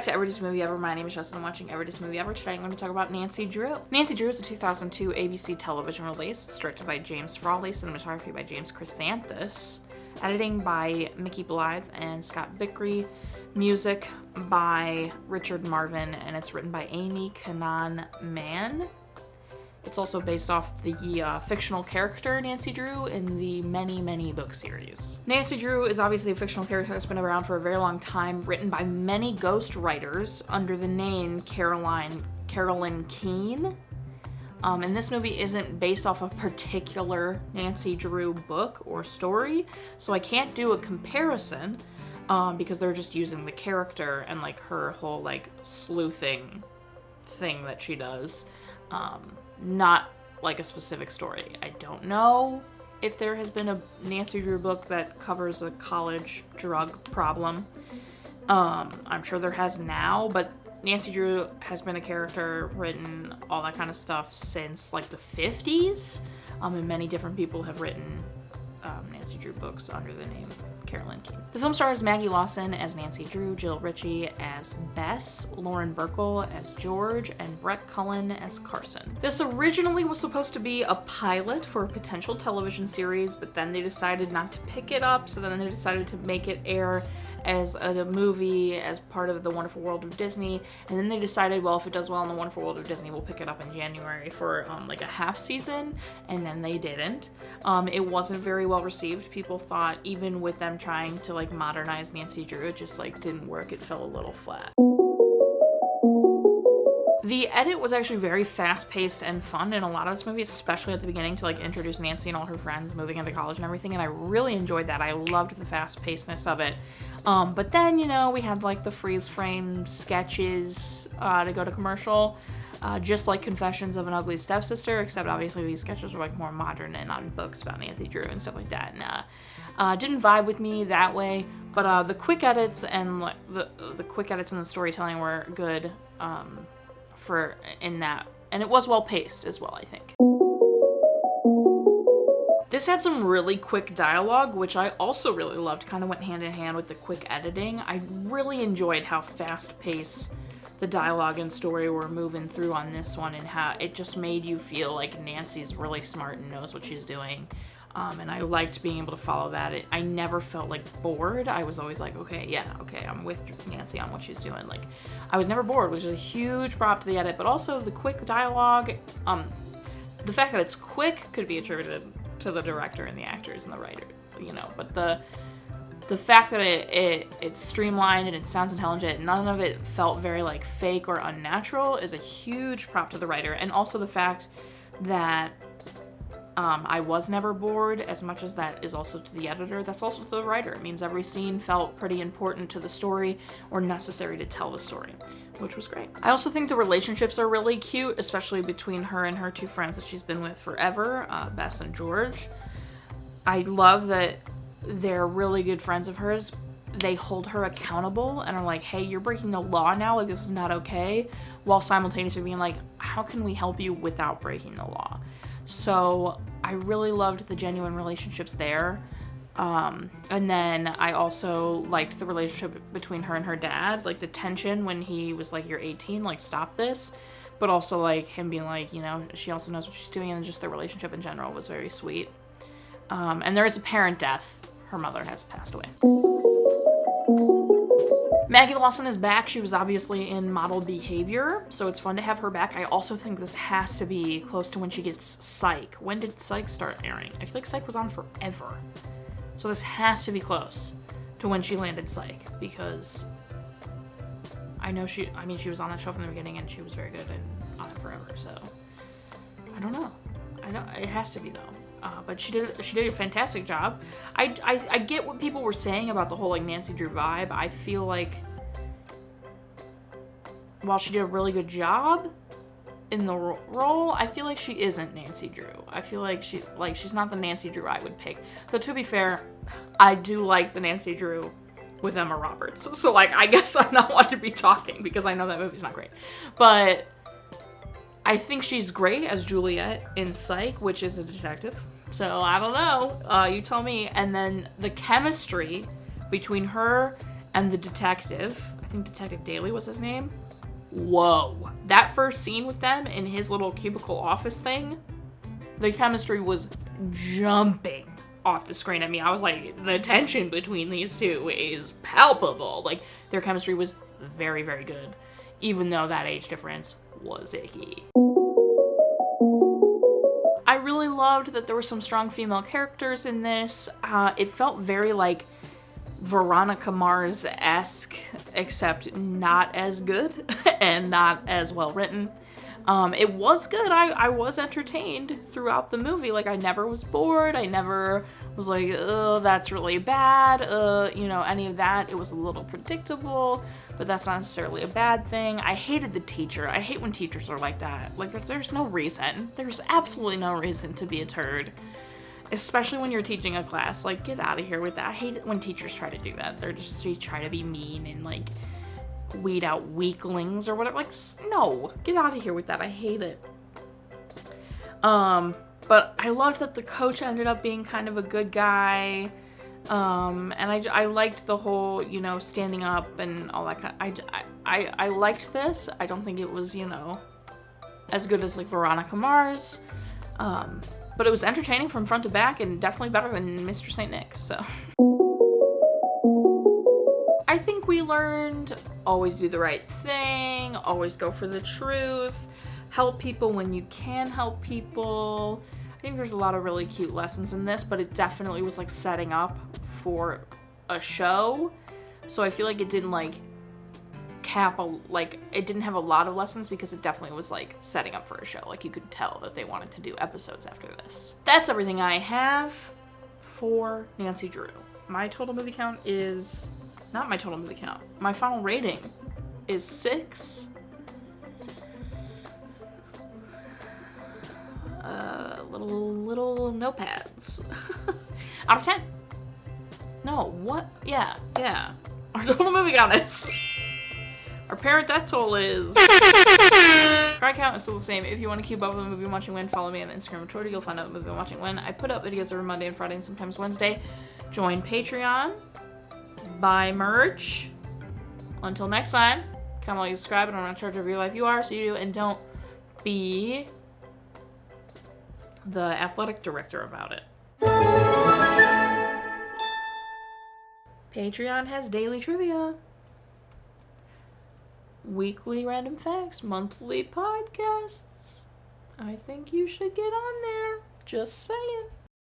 to Every Disney Movie Ever. My name is Jess and I'm watching Every Disney Movie Ever. Today I'm going to talk about Nancy Drew. Nancy Drew is a 2002 ABC television release. It's directed by James Frawley, cinematography by James Chressanthis, editing by Micky, Blythe and Scott Vickrey, music by Richard Marvin, and it's written by Amy Canaan Mann. It's also based off the fictional character Nancy Drew in the many book series. Nancy Drew is obviously a fictional character that's been around for a very long time, written by many ghost writers under the name Carolyn Keene. And this movie isn't based off a particular Nancy Drew book or story, so I can't do a comparison because they're just using the character and like her whole like sleuthing thing that she does. Not like a specific story. I don't know if there has been a Nancy Drew book that covers a college drug problem. I'm sure there has now, but Nancy Drew has been a character written, all that kind of stuff, since like the 50s. And many different people have written Nancy Drew books under the name Carolyn Keene. The film stars Maggie Lawson as Nancy Drew, Jill Ritchie as Bess, Lauren Birkell as George, and Brett Cullen as Carson. This originally was supposed to be a pilot for a potential television series, but then they decided not to pick it up, so then they decided to make it air as a movie as part of The Wonderful World of Disney, and then they decided, well, if it does well in The Wonderful World of Disney, we'll pick it up in January for like a half season, and then they didn't. It wasn't very well received. People thought even with them trying to like modernize Nancy Drew, it just like didn't work. It fell a little flat. The edit was actually very fast-paced and fun in a lot of this movie, especially at the beginning to like introduce Nancy and all her friends moving into college and everything, and I really enjoyed that. I loved the fast-pacedness of it. But then, you know, we had like the freeze-frame sketches to go to commercial, just like Confessions of an Ugly Stepsister, except obviously these sketches were like more modern and on books about Nancy Drew and stuff like that, and didn't vibe with me that way. But the quick edits and like the quick edits and the storytelling were good. In that, and it was well paced as well, I think. This had some really quick dialogue, which I also really loved, kind of went hand in hand with the quick editing. I really enjoyed how fast paced the dialogue and story were moving through on this one, and how it just made you feel like Nancy's really smart and knows what she's doing. And I liked being able to follow that. I never felt like bored. I was always like, okay, I'm with Nancy on what she's doing. Like, I was never bored, which is a huge prop to the edit, but also the quick dialogue. The fact that it's quick could be attributed to the director and the actors and the writer, you know, but the fact that it's streamlined and it sounds intelligent, none of it felt very like fake or unnatural, is a huge prop to the writer. And also the fact that I was never bored, as much as that is also to the editor, that's also to the writer. It means every scene felt pretty important to the story or necessary to tell the story, which was great. I also think the relationships are really cute, especially between her and her two friends that she's been with forever, Bess and George. I love that they're really good friends of hers. They hold her accountable and are like, hey, you're breaking the law now, like this is not okay, while simultaneously being like, how can we help you without breaking the law? So I really loved the genuine relationships there. And then I also liked the relationship between her and her dad, like the tension when he was like, you're 18, like stop this. But also like him being like, you know, she also knows what she's doing, and just their relationship in general was very sweet. And there is a parent death. Her mother has passed away. Maggie Lawson is back. She was obviously in Model Behavior, so it's fun to have her back. I also think this has to be close to when she gets Psych. When did Psych start airing? I feel like Psych was on forever. So this has to be close to when she landed Psych, because I know she was on that show from the beginning and she was very good and on it forever, so I don't know. It has to be though. But she did a fantastic job. I get what people were saying about the whole like Nancy Drew vibe. I feel like while she did a really good job in the role, I feel like she isn't Nancy Drew. I feel like she's not the Nancy Drew I would pick. So to be fair, I do like the Nancy Drew with Emma Roberts. So like I guess I'm not one to be talking because I know that movie's not great. But I think she's great as Juliet in Psych, which is a detective. So I don't know. You tell me. And then the chemistry between her and the detective, I think Detective Daly was his name. Whoa. That first scene with them in his little cubicle office thing, the chemistry was jumping off the screen. I mean, I was like, the tension between these two is palpable. Like, their chemistry was very, very good, even though that age difference was icky. I really loved that there were some strong female characters in this. It felt very, like, Veronica Mars-esque, except not as good and not as well written. It was good. I was entertained throughout the movie. Like, I never was bored. I never was like, oh, that's really bad. Any of that. It was a little predictable, but that's not necessarily a bad thing. I hated the teacher. I hate when teachers are like that. Like, there's no reason. There's absolutely no reason to be a turd. Especially when you're teaching a class. Like, get out of here with that. I hate it when teachers try to do that. They try to be mean and, like, weed out weaklings or whatever. Like, no, get out of here with that. I hate it. But I loved that the coach ended up being kind of a good guy. And I liked the whole, standing up and all that kind of, I liked this. I don't think it was, as good as, like, Veronica Mars. But it was entertaining from front to back and definitely better than Mr. St. Nick, so. I think we learned always do the right thing, always go for the truth, help people when you can help people. I think there's a lot of really cute lessons in this, but it definitely was, like, setting up for a show. So I feel like it didn't, like, it didn't have a lot of lessons because it definitely was, like, setting up for a show. Like, you could tell that they wanted to do episodes after this. That's everything I have for Nancy Drew. My total movie count is... Not my total movie count. My final rating is 6. Little notepads. Out of 10. No, what? Yeah. Our total movie count is... Our parent death toll is... Cry count is still the same. If you want to keep up with the movie I'm watching when, follow me on Instagram or Twitter. You'll find out what movie I'm watching when. I put up videos every Monday and Friday and sometimes Wednesday. Join Patreon. Buy merch. Until next time, come while you subscribe, and I'm not in charge of your life. You are, so you do, and don't be the athletic director about it. Patreon has daily trivia, weekly random facts, monthly podcasts. I think you should get on there. Just saying.